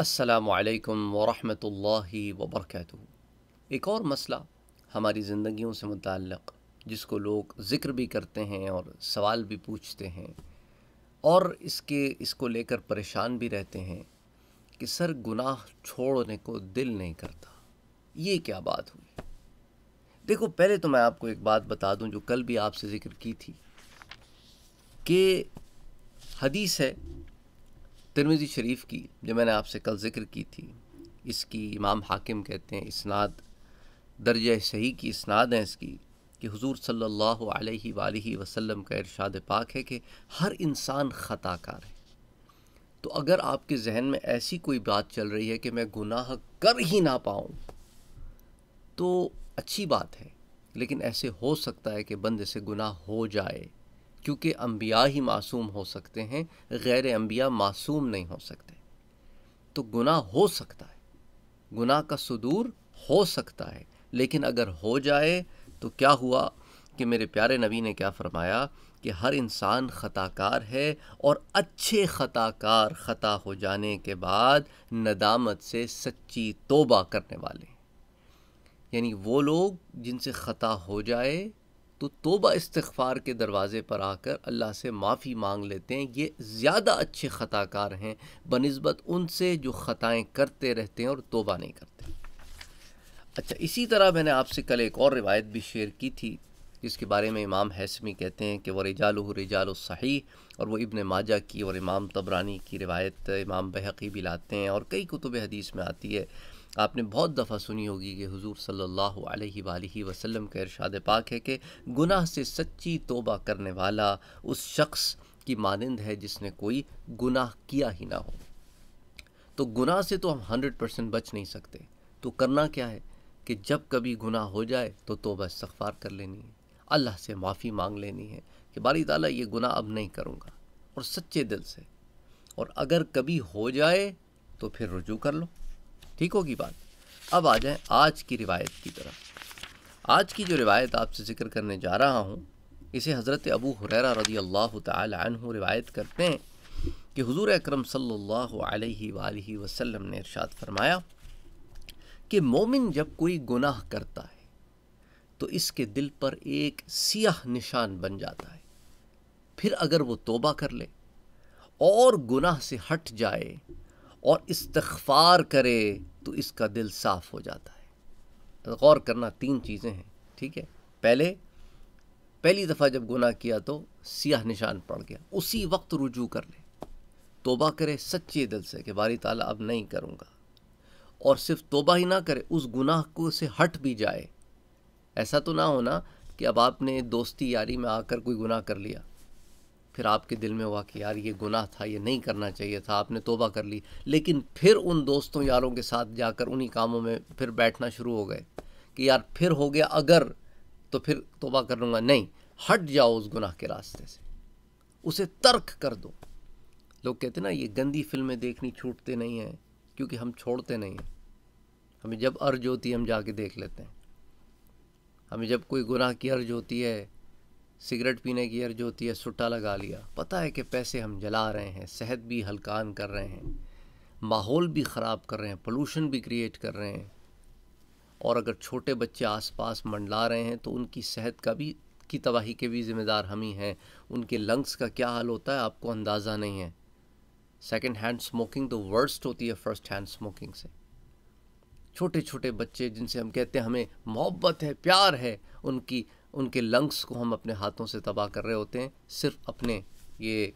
السلام علیکم ورحمۃ اللہ وبرکاتہ۔ ایک اور مسئلہ ہماری زندگیوں سے متعلق جس کو لوگ ذکر بھی کرتے ہیں اور سوال بھی پوچھتے ہیں اور اس کو لے کر پریشان بھی رہتے ہیں کہ سر گناہ چھوڑنے کو دل نہیں کرتا، یہ کیا بات ہوئی؟ دیکھو، پہلے تو میں آپ کو ایک بات بتا دوں جو کل بھی آپ سے ذکر کی تھی کہ حدیث ہے ترمذی شریف کی، جو میں نے آپ سے کل ذکر کی تھی۔ اس کی امام حاکم کہتے ہیں اسناد درجہ صحیح کی اسناد ہے اس کی، کہ حضور صلی اللہ علیہ وآلہ وسلم کا ارشاد پاک ہے کہ ہر انسان خطا کار ہے۔ تو اگر آپ کے ذہن میں ایسی کوئی بات چل رہی ہے کہ میں گناہ کر ہی نہ پاؤں تو اچھی بات ہے، لیکن ایسے ہو سکتا ہے کہ بندے سے گناہ ہو جائے، کیونکہ انبیاء ہی معصوم ہو سکتے ہیں، غیر انبیاء معصوم نہیں ہو سکتے۔ تو گناہ ہو سکتا ہے، گناہ کا صدور ہو سکتا ہے، لیکن اگر ہو جائے تو کیا ہوا کہ میرے پیارے نبی نے کیا فرمایا کہ ہر انسان خطا کار ہے، اور اچھے خطا کار خطا ہو جانے کے بعد ندامت سے سچی توبہ کرنے والے ہیں۔ یعنی وہ لوگ جن سے خطا ہو جائے تو توبہ استغفار کے دروازے پر آ کر اللہ سے معافی مانگ لیتے ہیں، یہ زیادہ اچھے خطا کار ہیں بنسبت ان سے جو خطائیں کرتے رہتے ہیں اور توبہ نہیں کرتے۔ اچھا، اسی طرح میں نے آپ سے کل ایک اور روایت بھی شیئر کی تھی جس کے بارے میں امام حیثمی کہتے ہیں کہ وہ رجالہ رجال الصحیح، اور وہ ابن ماجہ کی اور امام طبرانی کی روایت امام بہقی بھی لاتے ہیں اور کئی کتب حدیث میں آتی ہے۔ آپ نے بہت دفعہ سنی ہوگی کہ حضور صلی اللہ علیہ وآلہ وسلم کا ارشاد پاک ہے کہ گناہ سے سچی توبہ کرنے والا اس شخص کی مانند ہے جس نے کوئی گناہ کیا ہی نہ ہو۔ تو گناہ سے تو ہم 100% بچ نہیں سکتے، تو کرنا کیا ہے کہ جب کبھی گناہ ہو جائے تو توبہ استغفار کر لینی ہے، اللہ سے معافی مانگ لینی ہے کہ باری تعالیٰ یہ گناہ اب نہیں کروں گا، اور سچے دل سے۔ اور اگر کبھی ہو جائے تو پھر رجوع کر لو، ٹھیک ہوگی بات۔ اب آ جائیں آج کی روایت کی طرف۔ آج کی جو روایت آپ سے ذکر کرنے جا رہا ہوں، اسے حضرت ابو ہریرہ رضی اللہ تعالی عنہ روایت کرتے ہیں کہ حضور اکرم صلی اللہ علیہ وآلہ وسلم نے ارشاد فرمایا کہ مومن جب کوئی گناہ کرتا ہے تو اس کے دل پر ایک سیاہ نشان بن جاتا ہے، پھر اگر وہ توبہ کر لے اور گناہ سے ہٹ جائے اور استغفار کرے تو اس کا دل صاف ہو جاتا ہے۔ غور کرنا، 3 چیزیں ہیں، ٹھیک ہے۔ پہلی دفعہ جب گناہ کیا تو سیاہ نشان پڑ گیا، اسی وقت رجوع کر لے، توبہ کرے سچے دل سے کہ باری تعالیٰ اب نہیں کروں گا، اور صرف توبہ ہی نہ کرے، اس گناہ کو سے ہٹ بھی جائے۔ ایسا تو نہ ہونا کہ اب آپ نے دوستی یاری میں آ کر کوئی گناہ کر لیا، پھر آپ کے دل میں ہوا کہ یار یہ گناہ تھا، یہ نہیں کرنا چاہیے تھا، آپ نے توبہ کر لی، لیکن پھر ان دوستوں یاروں کے ساتھ جا کر انہی کاموں میں پھر بیٹھنا شروع ہو گئے کہ یار پھر ہو گیا اگر تو پھر توبہ کر لوں گا۔ نہیں، ہٹ جاؤ اس گناہ کے راستے سے، اسے ترک کر دو۔ لوگ کہتے ہیں نا یہ گندی فلمیں دیکھنی چھوٹتے نہیں ہیں، کیونکہ ہم چھوڑتے نہیں ہیں۔ ہمیں جب ارج ہوتی ہے ہم جا کے دیکھ لیتے ہیں، ہمیں جب کوئی گناہ کی ارج ہوتی ہے، سگریٹ پینے کی ارج ہوتی ہے، سٹا لگا لیا، پتہ ہے کہ پیسے ہم جلا رہے ہیں، صحت بھی ہلکان کر رہے ہیں، ماحول بھی خراب کر رہے ہیں، پولوشن بھی کریٹ کر رہے ہیں، اور اگر چھوٹے بچے آس پاس منڈلا رہے ہیں تو ان کی صحت کی تباہی کے بھی ذمہ دار ہم ہی ہیں۔ ان کے لنگس کا کیا حال ہوتا ہے آپ کو اندازہ نہیں ہے۔ سیکنڈ ہینڈ سموکنگ تو ورسٹ ہوتی ہے فرسٹ ہینڈ سموکنگ سے۔ چھوٹے چھوٹے بچے جن سے ہم کہتے ہیں ہمیں محبت ہے، پیار ہے، ان کے لنگس کو ہم اپنے ہاتھوں سے تباہ کر رہے ہوتے ہیں، صرف اپنے یہ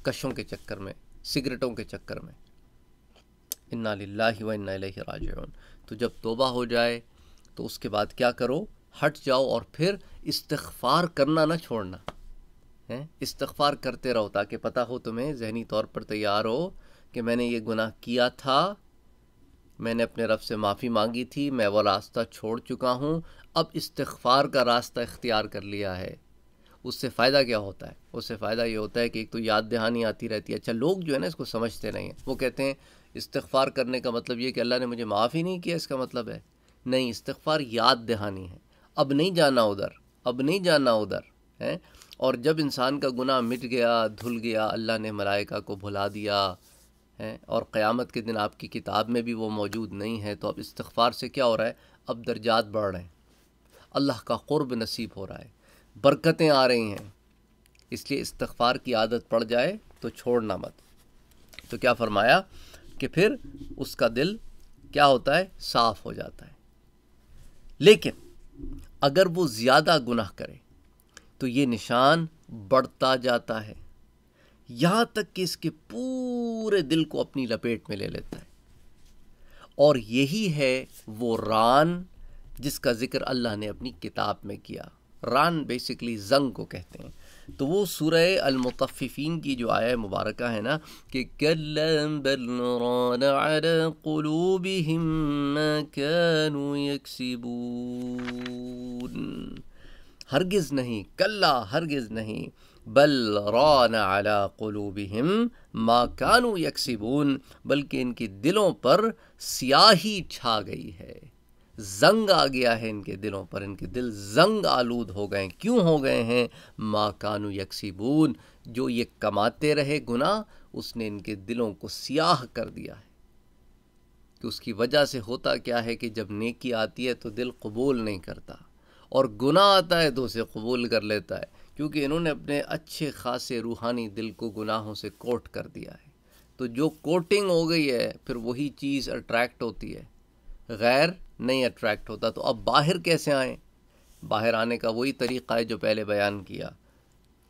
کشوں کے چکر میں، سگریٹوں کے چکر میں۔ انا للہ و انا الیہ راجعون۔ تو جب توبہ ہو جائے تو اس کے بعد کیا کرو؟ ہٹ جاؤ، اور پھر استغفار کرنا نہ چھوڑنا، استغفار کرتے رہو تاکہ پتہ ہو تمہیں، ذہنی طور پر تیار ہو کہ میں نے یہ گناہ کیا تھا، میں نے اپنے رب سے معافی مانگی تھی، میں وہ راستہ چھوڑ چکا ہوں، اب استغفار کا راستہ اختیار کر لیا ہے۔ اس سے فائدہ کیا ہوتا ہے؟ اس سے فائدہ یہ ہوتا ہے کہ ایک تو یاد دہانی آتی رہتی ہے۔ اچھا، لوگ جو ہے نا اس کو سمجھتے نہیں ہیں، وہ کہتے ہیں استغفار کرنے کا مطلب یہ کہ اللہ نے مجھے معاف ہی نہیں کیا، اس کا مطلب ہے نہیں، استغفار یاد دہانی ہے، اب نہیں جانا ادھر، اب نہیں جانا ادھر ہے۔ اور جب انسان کا گناہ مٹ گیا، دھل گیا، اللہ نے ملائکہ کو بھلا دیا، ہیں اور قیامت کے دن آپ کی کتاب میں بھی وہ موجود نہیں ہے، تو اب استغفار سے کیا ہو رہا ہے؟ اب درجات بڑھ رہے ہیں، اللہ کا قرب نصیب ہو رہا ہے، برکتیں آ رہی ہیں۔ اس لیے استغفار کی عادت پڑ جائے تو چھوڑنا مت۔ تو کیا فرمایا کہ پھر اس کا دل کیا ہوتا ہے؟ صاف ہو جاتا ہے۔ لیکن اگر وہ زیادہ گناہ کرے تو یہ نشان بڑھتا جاتا ہے، یہاں تک کہ اس کے پورے دل کو اپنی لپیٹ میں لے لیتا ہے، اور یہی ہے وہ ران جس کا ذکر اللہ نے اپنی کتاب میں کیا۔ ران بیسیکلی زنگ کو کہتے ہیں۔ تو وہ سورہ المطففین کی جو آیہ مبارکہ ہے نا کہ کَلَّا بَلْ رَانَ عَلَىٰ قُلُوبِهِم مَّا كَانُوا يَكْسِبُونَ، ہرگز نہیں، کلا ہرگز نہیں، بل ران علی قلوبہم ما کانوا یکسبون، بلکہ ان کے دلوں پر سیاہی چھا گئی ہے، زنگ آ گیا ہے ان کے دلوں پر، ان کے دل زنگ آلود ہو گئے۔ کیوں ہو گئے ہیں؟ ما کانوا یکسبون، جو یہ کماتے رہے گناہ، اس نے ان کے دلوں کو سیاہ کر دیا ہے۔ کہ اس کی وجہ سے ہوتا کیا ہے کہ جب نیکی آتی ہے تو دل قبول نہیں کرتا، اور گناہ آتا ہے تو اسے قبول کر لیتا ہے، کیونکہ انہوں نے اپنے اچھے خاصے روحانی دل کو گناہوں سے کوٹ کر دیا ہے۔ تو جو کوٹنگ ہو گئی ہے پھر وہی چیز اٹریکٹ ہوتی ہے، غیر نہیں اٹریکٹ ہوتا۔ تو اب باہر کیسے آئیں؟ باہر آنے کا وہی طریقہ ہے جو پہلے بیان کیا،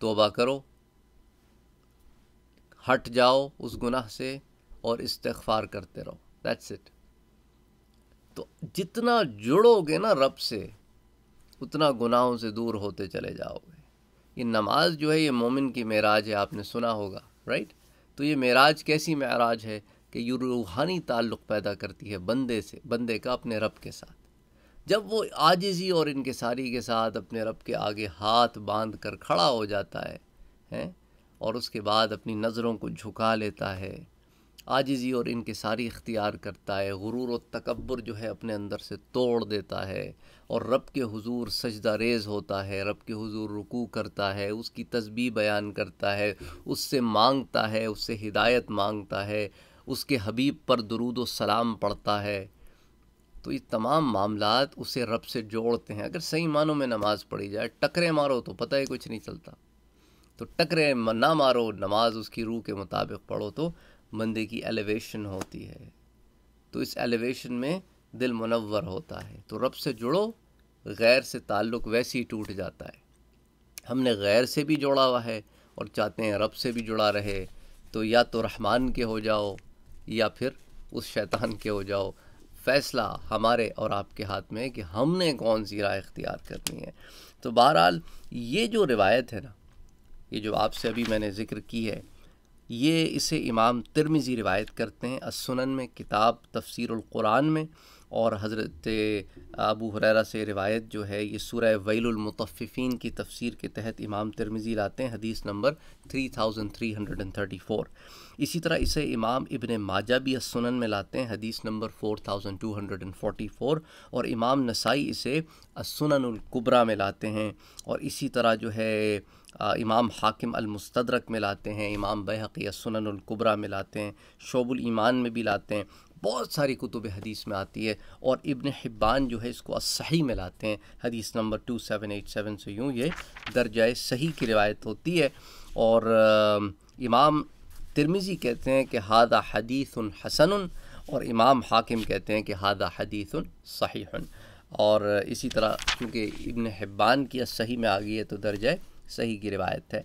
توبہ کرو، ہٹ جاؤ اس گناہ سے اور استغفار کرتے رہو، دیٹس اٹ۔ تو جتنا جڑو گے نا رب سے اتنا گناہوں سے دور ہوتے چلے جاؤ گے۔ یہ نماز جو ہے یہ مومن کی معراج ہے، آپ نے سنا ہوگا، رائٹ؟ تو یہ معراج کیسی معراج ہے کہ یہ روحانی تعلق پیدا کرتی ہے بندے کا اپنے رب کے ساتھ۔ جب وہ عاجزی اور انکساری کے ساتھ اپنے رب کے آگے ہاتھ باندھ کر کھڑا ہو جاتا ہے اور اس کے بعد اپنی نظروں کو جھکا لیتا ہے، عاجزی اور انکساری اختیار کرتا ہے، غرور و تکبر جو ہے اپنے اندر سے توڑ دیتا ہے، اور رب کے حضور سجدہ ریز ہوتا ہے، رب کے حضور رکوع کرتا ہے، اس کی تسبیح بیان کرتا ہے، اس سے مانگتا ہے، اس سے ہدایت مانگتا ہے، اس کے حبیب پر درود و سلام پڑھتا ہے، تو یہ تمام معاملات اسے رب سے جوڑتے ہیں۔ اگر صحیح معنوں میں نماز پڑھی جائے، ٹکرے مارو تو پتہ ہی کچھ نہیں چلتا، تو ٹکرے نہ مارو، نماز اس کی روح کے مطابق پڑھو تو بندے کی ایلیویشن ہوتی ہے، تو اس ایلیویشن میں دل منور ہوتا ہے۔ تو رب سے جڑو، غیر سے تعلق ویسے ہی ٹوٹ جاتا ہے۔ ہم نے غیر سے بھی جوڑا ہوا ہے اور چاہتے ہیں رب سے بھی جڑا رہے، تو یا تو رحمان کے ہو جاؤ یا پھر اس شیطان کے ہو جاؤ۔ فیصلہ ہمارے اور آپ کے ہاتھ میں ہے کہ ہم نے کون سی راہ اختیار کرنی ہے۔ تو بہرحال یہ جو روایت ہے نا، یہ جو آپ سے ابھی میں نے ذکر کی ہے، یہ اسے امام ترمذی روایت کرتے ہیں السنن میں، کتاب تفسیر القرآن میں، اور حضرت ابو ہریرہ سے روایت جو ہے یہ سورہ ویل المطففین کی تفسیر کے تحت امام ترمذی لاتے ہیں، حدیث نمبر 3334۔ اسی طرح اسے امام ابن ماجہ بھی السنن میں لاتے ہیں، حدیث نمبر 4244، اور امام نسائی اسے السنن الکبریٰ میں لاتے ہیں، اور اسی طرح جو ہے امام حاکم المستدرک میں لاتے ہیں، امام بیہقی السنن الکبریٰ میں لاتے ہیں، شعب الایمان میں بھی لاتے ہیں، بہت ساری کتب حدیث میں آتی ہے، اور ابن حبان جو ہے اس کو الصحیح میں لاتے ہیں، حدیث نمبر 2787 سے یوں یہ درجہ صحیح کی روایت ہوتی ہے۔ اور امام ترمذی کہتے ہیں کہ ھذا حدیث حسن، اور امام حاکم کہتے ہیں کہ ھذا حدیث صحیح، اور اسی طرح کیونکہ ابن حبان کی صحیح میں آ گئی ہے تو درجہ صحیح کی روایت ہے۔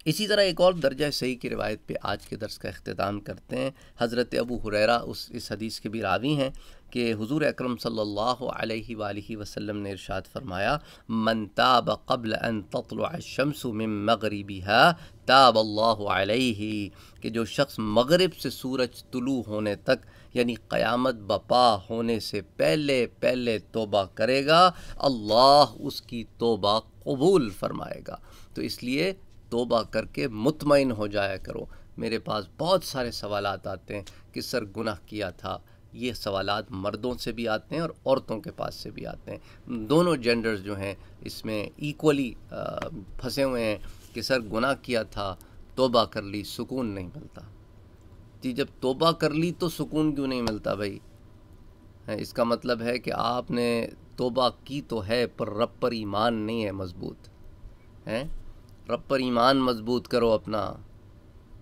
اسی طرح ایک اور درجہ صحیح کی روایت پہ آج کے درس کا اختتام کرتے ہیں۔ حضرت ابو ہریرہ اس حدیث کے بھی راوی ہیں کہ حضور اکرم صلی اللہ علیہ وآلہ وسلم نے ارشاد فرمایا، من تاب قبل ان تطلع الشمس من مغربها تاب اللہ علیہ، کہ جو شخص مغرب سے سورج طلوع ہونے تک یعنی قیامت بپا ہونے سے پہلے پہلے توبہ کرے گا، اللہ اس کی توبہ قبول فرمائے گا۔ تو اس لیے توبہ کر کے مطمئن ہو جایا کرو۔ میرے پاس بہت سارے سوالات آتے ہیں کہ سر گناہ کیا تھا، یہ سوالات مردوں سے بھی آتے ہیں اور عورتوں کے پاس سے بھی آتے ہیں، دونوں جینڈرز جو ہیں اس میں ایکولی پھنسے ہوئے ہیں کہ سر گناہ کیا تھا، توبہ کر لی، سکون نہیں ملتا۔ جی جب توبہ کر لی تو سکون کیوں نہیں ملتا بھائی؟ اس کا مطلب ہے کہ آپ نے توبہ کی تو ہے پر رب پر ایمان نہیں ہے مضبوط ہیں. رب پر ایمان مضبوط کرو اپنا،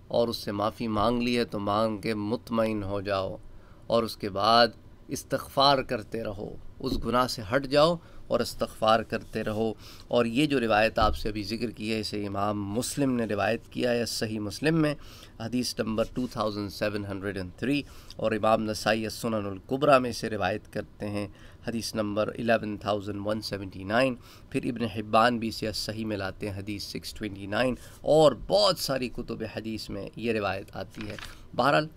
اور اس سے معافی مانگ لی ہے تو مانگ کے مطمئن ہو جاؤ، اور اس کے بعد استغفار کرتے رہو، اس گناہ سے ہٹ جاؤ اور استغفار کرتے رہو. اور یہ جو روایت آپ سے ابھی ذکر کی ہے اسے امام مسلم نے روایت کیا ہے صحیح مسلم میں، حدیث نمبر 2703، اور امام نسائی السنن الکبریٰ میں سے روایت کرتے ہیں حدیث نمبر 11179. پھر ابن حبان بھی اسے صحیح میں لاتے ہیں حدیث 629، اور بہت ساری کتب حدیث میں یہ روایت آتی ہے. بہرحال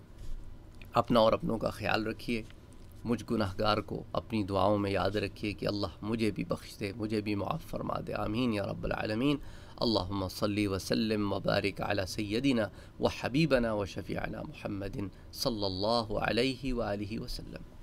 اپنا اور اپنوں کا خیال رکھیے، مجھ گناہگار کو اپنی دعاؤں میں یاد رکھیے کہ اللہ مجھے بھی بخش دے، مجھے بھی معاف فرما دے. آمین یا رب العالمین. اللہم صلی وسلم وبارک علی سیدنا و حبیبنا و شفیعنا محمد صلی اللہ علیہ وآلہ وسلم.